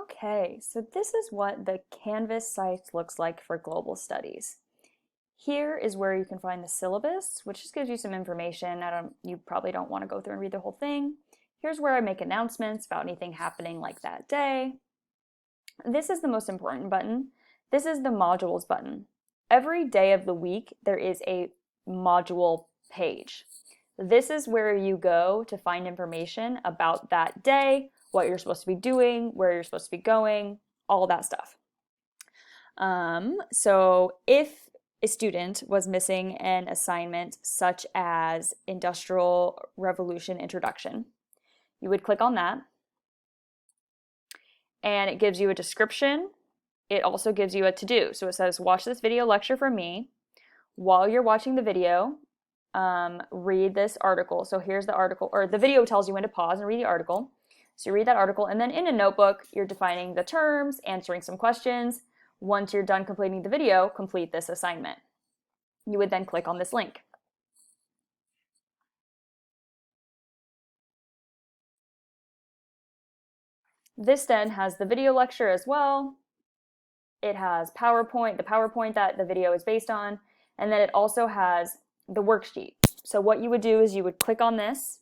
Okay, so this is what the Canvas site looks like for global studies. Here is where you can find the syllabus, which just gives you some information. You probably don't want to go through and read the whole thing. Here's where I make announcements about anything happening like that day. This is the most important button. This is the modules button. Every day of the week, there is a module page. This is where you go to find information about that day, what you're supposed to be doing, where you're supposed to be going, all that stuff. So if a student was missing an assignment such as Industrial Revolution Introduction, you would click on that, and it gives you a description. It also gives you a to-do. So it says, watch this video lecture from me. While you're watching the video, read this article. So here's the article, or the video tells you when to pause and read the article. So you read that article, and then in a notebook, you're defining the terms, answering some questions. Once you're done completing the video, complete this assignment. You would then click on this link. This then has the video lecture as well. It has PowerPoint, the PowerPoint that the video is based on, and then it also has the worksheet. So what you would do is you would click on this,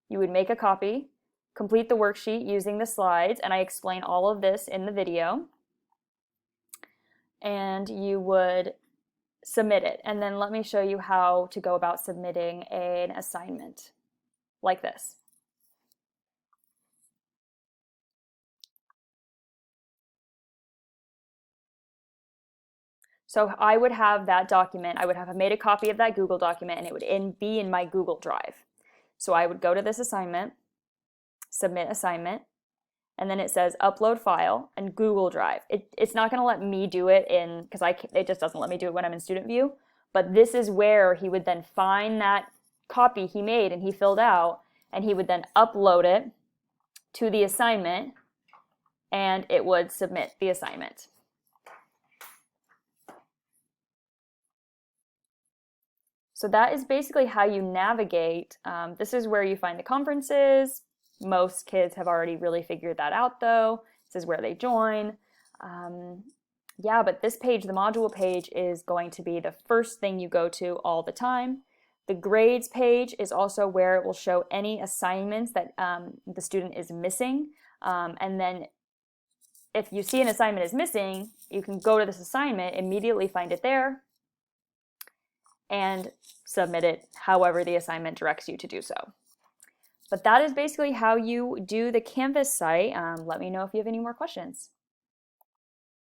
you would make a copy, complete the worksheet using the slides, and I explain all of this in the video, and you would submit it. And then let me show you how to go about submitting an assignment like this. So I would have that document, I would have made a copy of that Google document, and it would be in my Google Drive. So I would go to this assignment, submit assignment, and then it says upload file and Google Drive. It's not going to let me do it because it just doesn't let me do it when I'm in student view. But this is where he would then find that copy he made and he filled out, and he would then upload it to the assignment, and it would submit the assignment. So that is basically how you navigate. This is where you find the conferences. Most kids have already really figured that out though. This is where they join. Yeah, but this page, the module page, is going to be the first thing you go to all the time. The grades page is also where it will show any assignments that the student is missing. And then if you see an assignment is missing, you can go to this assignment, immediately find it there, and submit it however the assignment directs you to do so. But that is basically how you do the Canvas site. Let me know if you have any more questions.